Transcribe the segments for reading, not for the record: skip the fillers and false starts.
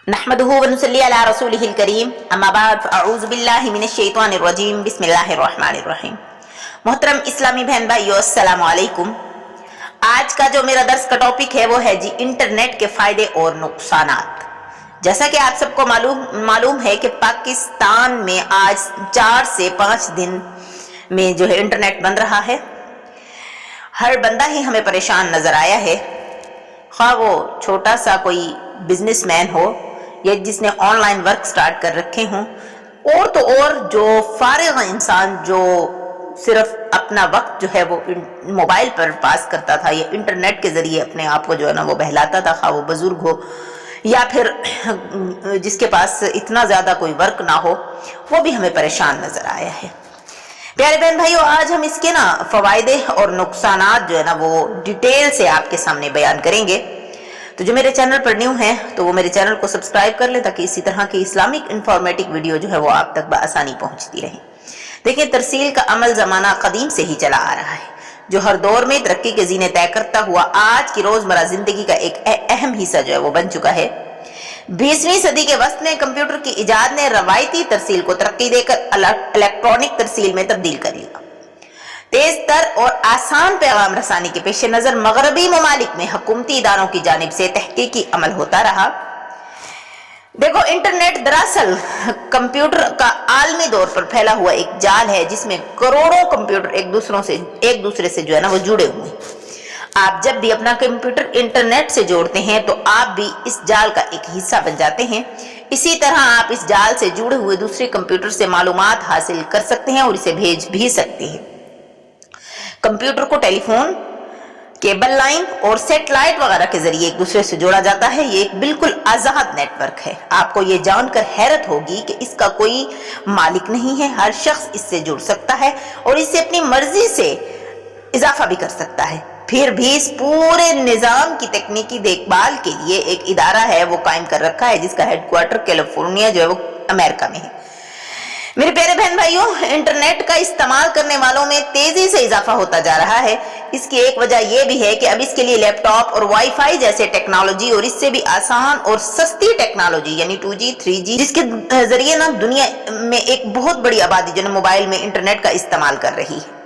नहमदुहु व नुसल्ली अला रसूलिहिल करीम अम्मा बाद अऊज़ु बिल्लाहि मिनश शैतानिर रजीम बिस्मिल्लाहिर रहमानिर रहीम। मोहतरम इस्लामी बहन भाइयों, अस्सलाम वालेकुम। आज का जो मेरा दर्स का टॉपिक है वो है जी इंटरनेट के फ़ायदे और नुकसानात। जैसा कि आप सबको मालूम है कि पाकिस्तान में आज 4 से 5 दिन में जो है इंटरनेट बंद रहा है। हर बंदा ही हमें परेशान नज़र आया है, ख़्वाह वो छोटा सा कोई बिजनेसमैन हो या जिसने ऑनलाइन वर्क स्टार्ट कर रखे हों, और तो और जो फारिग इंसान जो सिर्फ अपना वक्त जो है वो मोबाइल पर पास करता था या इंटरनेट के ज़रिए अपने आप को जो है ना वो बहलाता था, खा वो बुज़ुर्ग हो या फिर जिसके पास इतना ज़्यादा कोई वर्क ना हो, वो भी हमें परेशान नज़र आया है। प्यारे बहन भाइयों, आज हम इसके ना फ़वाइदे और नुकसानात जो है ना वो डिटेल से आपके सामने बयान करेंगे। तो जो मेरे चैनल पर न्यू हैं तो वो मेरे चैनल को सब्सक्राइब कर लें ताकि इसी तरह की इस्लामिक इंफॉर्मेटिव वीडियो जो है वो आप तक बआसानी पहुंचती रहे। देखिए, तरसील का अमल ज़माना कदीम से ही चला आ रहा है, जो हर दौर में तरक्की के ज़ीने तय करता हुआ आज की रोज़मर्रा ज़िंदगी का एक अहम हिस्सा जो है वो बन चुका है। 20वीं सदी के वस्त में कंप्यूटर की इजाद ने रवायती तरसील को तरक्की देकर इलेक्ट्रॉनिक तरसील में तब्दील कर लिया। तेज तर और आसान पैगाम रसानी के पेश नज़र मगरबी ममालिक में हुकूमती इदारों की जानिब से तहकीकी अमल होता रहा। देखो, इंटरनेट दरअसल कंप्यूटर का आलमी तौर पर फैला हुआ एक जाल है जिसमें करोड़ों कंप्यूटर एक दूसरे से जो है ना वो जुड़े हुए हैं। आप जब भी अपना कंप्यूटर इंटरनेट से जोड़ते हैं तो आप भी इस जाल का एक हिस्सा बन जाते हैं। इसी तरह आप इस जाल से जुड़े हुए दूसरे कंप्यूटर से मालूमात हासिल कर सकते हैं और इसे भेज भी सकते हैं। कंप्यूटर को टेलीफोन, केबल लाइन और सैटेलाइट वगैरह के जरिए एक दूसरे से जोड़ा जाता है। ये एक बिल्कुल आज़ाद नेटवर्क है। आपको ये जानकर हैरत होगी कि इसका कोई मालिक नहीं है। हर शख्स इससे जुड़ सकता है और इससे अपनी मर्जी से इजाफा भी कर सकता है। फिर भी इस पूरे निज़ाम की तकनीकी देखभाल के लिए एक इदारा है वो कायम कर रखा है जिसका हेडक्वार्टर कैलिफोर्निया जो है वो अमेरिका में है। मेरे प्यारे बहन भाइयों, इंटरनेट का इस्तेमाल करने वालों में तेजी से इजाफा होता जा रहा है। इसकी एक वजह यह भी है कि अब इसके लिए लैपटॉप और वाईफाई जैसे टेक्नोलॉजी और इससे भी आसान और सस्ती टेक्नोलॉजी यानी 2G 3G जिसके जरिए ना दुनिया में एक बहुत बड़ी आबादी जो है मोबाइल में इंटरनेट का इस्तेमाल कर रही है।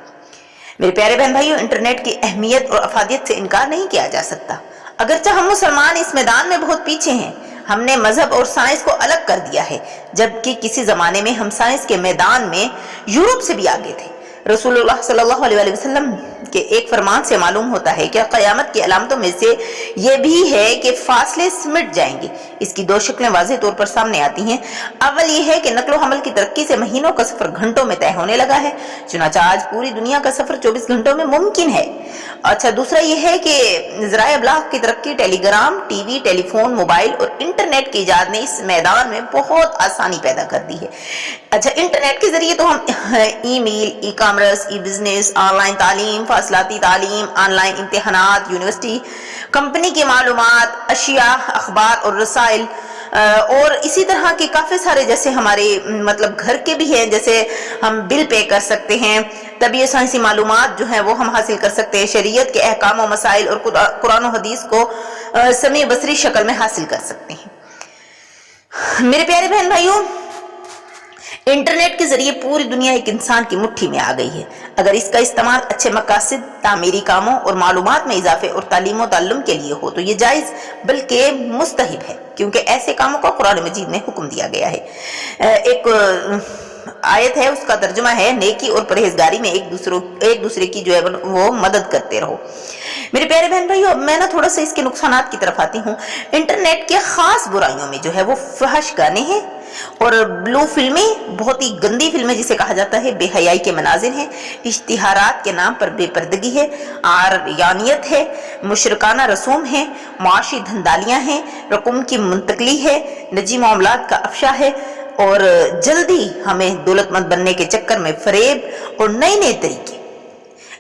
मेरे प्यारे बहन भाइयों, इंटरनेट की अहमियत और अफादियत से इनकार नहीं किया जा सकता। अगरचे हम मुसलमान इस मैदान में बहुत पीछे हैं, हमने मजहब और साइंस को अलग कर दिया है, जबकि किसी जमाने में हम साइंस के मैदान में यूरोप से भी आगे थे। रसूलुल्लाह सल्लल्लाहु अलैहि वसल्लम के एक फरमान से मालूम होता है कि क़यामत की अलामतों में से ये भी है कि फासले सिमट जाएंगे। इसकी 2 शक्लें वाज़ेह तौर पर सामने आती हैं। अव्वल ये है कि नक्लो हमल की तरक्की से महीनों का सफर घंटों में तय होने लगा है, चुनांचे आज पूरी दुनिया का सफर 24 घंटों में मुमकिन है। अच्छा, दूसरा ये है कि ज़राए अबलाग की तरक्की, टेलीग्राम, टीवी, टेलीफोन, मोबाइल और इंटरनेट की इजाद ने इस मैदान में बहुत आसानी पैदा कर दी है। अच्छा, इंटरनेट के जरिए तो हम ईमेल, ई कॉमर्स, ई बिजनेस, ऑनलाइन तालीम, फासलाती तालीम, ऑनलाइन इम्तिहानात, यूनिवर्सिटी, कंपनी की मालूमात, अशिया, अखबार और रसाइल और इसी तरह के काफ़ी सारे जैसे हमारे मतलब घर के भी हैं, जैसे हम बिल पे कर सकते हैं, तभी साइंसी मालूमात जो हैं वो हम हासिल कर सकते हैं, शरीयत के अहकाम व मसाइल और कुरान और हदीस को समी बसरी शक्ल में हासिल कर सकते हैं। मेरे प्यारे बहन भाइयों, इंटरनेट के जरिए पूरी दुनिया एक इंसान की मुट्ठी में आ गई है। अगर इसका इस्तेमाल अच्छे मकासद, तामीरी कामों और मालूमात में इजाफे और तालीम व ताल्लुम के लिए हो तो ये जायज़ बल्कि मुस्तहिब है, क्योंकि ऐसे कामों का कुरान मजीद में हुक्म दिया गया है। एक आयत है, उसका तर्जुमा है, नेकी और परहेजगारी में एक दूसरे की जो है वो मदद करते रहो। मेरे प्यारे बहन भाइयों, मैं ना थोड़ा सा इसके नुकसानात की तरफ आती हूँ। इंटरनेट के खास बुराइयों में जो है वो फहश गाने हैं और ब्लू फिल्में, बहुत ही गंदी फिल्में जिसे कहा जाता है, बेहयाई के मनाजिर हैं, इश्तिहारात के नाम पर बेपर्दगी है, आरियानियत है, मुशरकाना रसूम है, मुआशी धंधालियाँ हैं, रकूम की मुंतकली है, निजी मामलात का अफशा है और जल्दी हमें दौलतमंद बनने के चक्कर में फरेब और नए नए तरीके,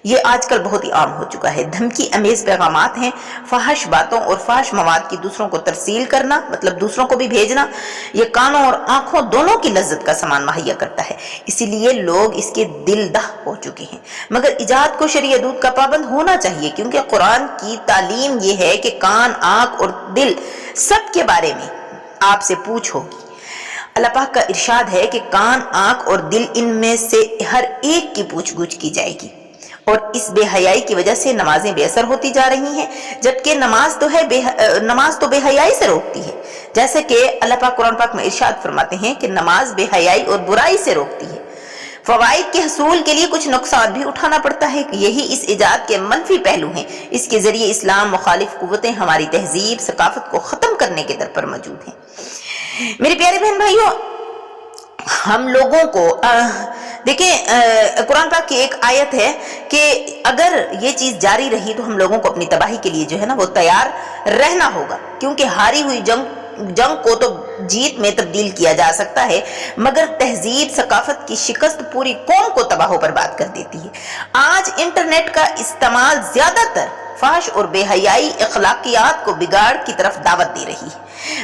ये आजकल बहुत ही आम हो चुका है। धमकी अमेज पैगामात हैं, फहश बातों और फहश मवाद की दूसरों को तरसील करना, मतलब दूसरों को भी भेजना, ये कानों और आंखों दोनों की लज्जत का सामान मुहैया करता है। इसीलिए लोग इसके दिलदाह हो चुके हैं। मगर इजाद को शरीय दूध का पाबंद होना चाहिए, क्योंकि कुरान की तालीम ये है कि कान, आंख और दिल सब के बारे में آپ سے پوچھ ہوگی۔ اللہ پاک کا ارشاد ہے کہ کان، آنکھ اور دل، ان میں سے ہر ایک کی پوچھ گچھ کی جائے گی، اور اس بے حیائی کی وجہ سے نمازیں بے اثر ہوتی جا رہی ہیں، جبکہ نماز تو بے حیائی سے روکتی ہے، جیسے کہ اللہ پاک قرآن پاک میں ارشاد فرماتے ہیں کہ نماز بے حیائی اور برائی سے روکتی ہے۔ فوائد کے حصول کے لیے کچھ نقصان بھی اٹھانا پڑتا ہے، یہی اس ایجاد کے منفی پہلو ہیں۔ اس کے ذریعے اسلام مخالف قوتیں ہماری تہذیب، ثقافت کو ختم کرنے کے در پر موجود ہیں۔ میرے پیارے بہن بھائیوں، ہم لوگوں کو دیکھیں، قرآن پاک کی ایک آیت ہے کہ اگر یہ چیز جاری رہی تو ہم لوگوں کو اپنی تباہی کے لیے جو ہے نا وہ تیار رہنا ہوگا، کیونکہ ہاری ہوئی جنگ کو تو جیت میں تبدیل کیا جا سکتا ہے، مگر تہذیب ثقافت کی شکست پوری قوم کو تباہ و برباد کر دیتی ہے۔ آج انٹرنیٹ کا استعمال زیادہ تر فحش اور بے حیائی اخلاقیات کو بگاڑ کی طرف دعوت دے رہی ہے،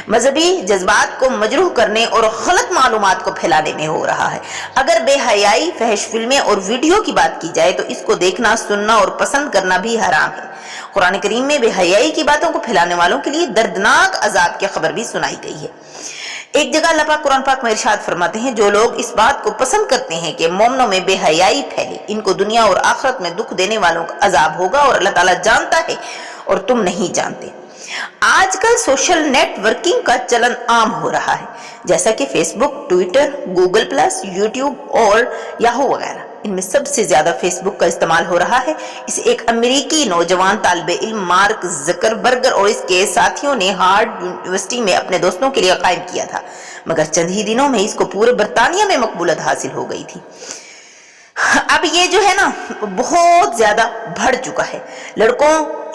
مذہبی جذبات کو مجروح کرنے اور غلط معلومات کو پھیلانے میں ہو رہا ہے۔ اگر بے حیائی، فحش فلمیں اور ویڈیو کی بات کی جائے تو اس کو دیکھنا، سننا اور پسند کرنا بھی حرام ہے۔ قرآن کریم میں بے حیائی کی باتوں کو پھیلانے والوں کے لیے دردناک عذاب کی خبر بھی سنائی گئی ہے۔ ایک جگہ اللہ پاک قرآن پاک میں ارشاد فرماتے ہیں، جو لوگ اس بات کو پسند کرتے ہیں کہ مومنوں میں بے حیائی پھیلے، ان کو دنیا اور آخرت میں دکھ دینے والوں کا عذاب ہوگا، اور اللہ تعالیٰ جانتا ہے اور تم نہیں جانتے۔ آج کل سوشل نیٹ ورکنگ کا چلن عام ہو رہا ہے، جیسا کہ فیس بک، ٹویٹر، گوگل پلس، یوٹیوب اور یاہو وغیرہ۔ ان میں سب سے زیادہ فیس بک کا استعمال ہو رہا ہے۔ اسے ایک امریکی نوجوان طالب علم مارک زکربرگ اور اس کے ساتھیوں نے ہارورڈ یونیورسٹی میں اپنے دوستوں کے لیے قائم کیا تھا، مگر چند ہی دنوں میں اس کو پورے برطانیہ میں مقبولیت حاصل ہو گئی تھی۔ اب یہ جو ہے نا بہت زیادہ بڑھ چکا ہے،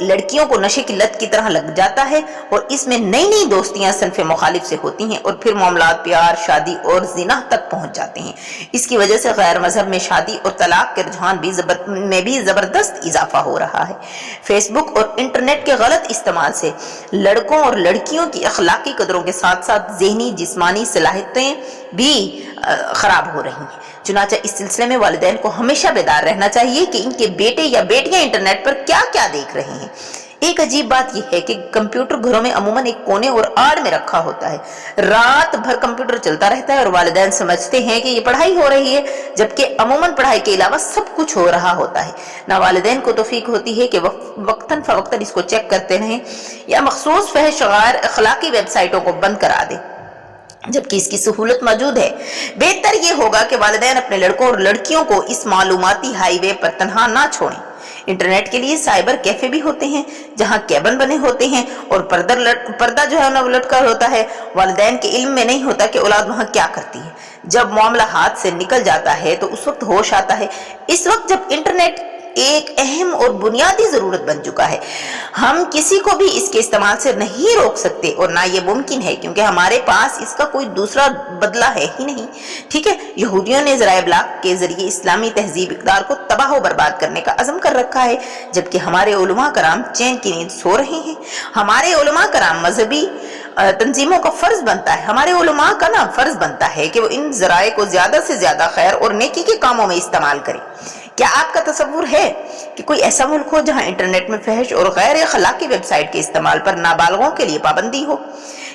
لڑکیوں کو نشے کی لت کی طرح لگ جاتا ہے، اور اس میں نئی نئی دوستیاں صنف مخالف سے ہوتی ہیں، اور پھر معاملات پیار، شادی اور زنا تک پہنچ جاتے ہیں۔ اس کی وجہ سے غیر مذہب میں شادی اور طلاق کے رجحان میں بھی زبردست اضافہ ہو رہا ہے۔ فیس بک اور انٹرنیٹ کے غلط استعمال سے لڑکوں اور لڑکیوں کی اخلاقی قدروں کے ساتھ ساتھ ذہنی جسمانی صلاحیتیں بھی خراب ہو رہی ہیں۔ چنانچہ اس سلسلے میں والدین کو ہمیشہ بیدار رہنا چاہیے کہ ان کے بیٹے یا بیٹیاں انٹرنیٹ پر کیا کیا دیکھ رہے ہیں۔ ایک عجیب بات یہ ہے کہ کمپیوٹر گھروں میں عموماً ایک کونے اور آڑ میں رکھا ہوتا ہے، رات بھر کمپیوٹر چلتا رہتا ہے، اور والدین سمجھتے ہیں کہ یہ پڑھائی ہو رہی ہے، جبکہ عموماً پڑھائی کے علاوہ سب کچھ ہو رہا ہوتا ہے۔ نہ والدین کو توفیق ہوتی ہے کہ وقتاً فوقتاً اس کو چیک کرتے رہیں یا مخصوص فحش غیر اخلاقی ویب سائٹوں کو بند کرا دیں، جبکہ اس کی سہولت موجود ہے۔ بہتر یہ ہوگا کہ والدین اپنے لڑکوں اور لڑکیوں کو اس معلوماتی ہائی وے پر تنہا نہ چھوڑیں۔ انٹرنیٹ کے لیے سائبر کیفے بھی ہوتے ہیں، جہاں کیبن بنے ہوتے ہیں اور پردہ جو ہے نا لٹکا ہوتا ہے۔ والدین کے علم میں نہیں ہوتا کہ اولاد وہاں کیا کرتی ہے۔ جب معاملہ ہاتھ سے نکل جاتا ہے تو اس وقت ہوش آتا ہے، اس وقت جب انٹرنیٹ ایک اہم اور بنیادی ضرورت بن چکا ہے۔ ہم کسی کو بھی اس کے استعمال سے نہیں روک سکتے، اور نہ یہ ممکن ہے، کیونکہ ہمارے پاس اس کا کوئی دوسرا بدلہ ہے ہی نہیں۔ ٹھیک ہے، یہودیوں نے ذرائع ابلاغ کے ذریعے اسلامی تہذیب اقدار کو تباہ و برباد کرنے کا عزم کر رکھا ہے، جبکہ ہمارے علماء کرام چین کی نیند سو رہے ہیں۔ ہمارے علماء کرام مذہبی تنظیموں کا فرض بنتا ہے، ہمارے علماء کا نا فرض بنتا ہے کہ وہ ان ذرائع کو زیادہ سے زیادہ خیر اور نیکی کے کاموں میں استعمال کریں۔ کیا آپ کا تصور ہے کہ کوئی ایسا ملک ہو جہاں انٹرنیٹ میں فحش اور غیر اخلاقی ویب سائٹ کے استعمال پر نابالغوں کے لیے پابندی ہو؟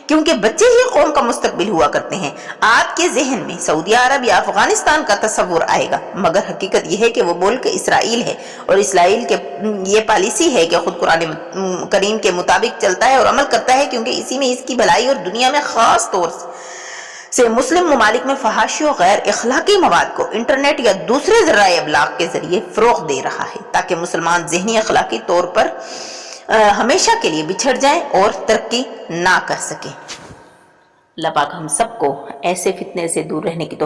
کیونکہ بچے ہی قوم کا مستقبل ہوا کرتے ہیں۔ آپ کے ذہن میں سعودی عرب یا افغانستان کا تصور آئے گا، مگر حقیقت یہ ہے کہ وہ ملک اسرائیل ہے، اور اسرائیل کے یہ پالیسی ہے کہ خود قرآن کریم کے مطابق چلتا ہے اور عمل کرتا ہے، کیونکہ اسی میں اس کی بھلائی اور دنیا میں خاص طور سے مسلم ممالک میں فحاشی و غیر اخلاقی مواد کو انٹرنیٹ یا دوسرے ذرائع ابلاغ کے ذریعے فروغ دے رہا ہے، تاکہ مسلمان ذہنی اخلاقی طور پر ہمیشہ کے لیے بچھڑ جائیں اور ترقی نہ کر سکیں۔ اللہ پاک ہم سب کو ایسے فتنے سے دور رہنے کی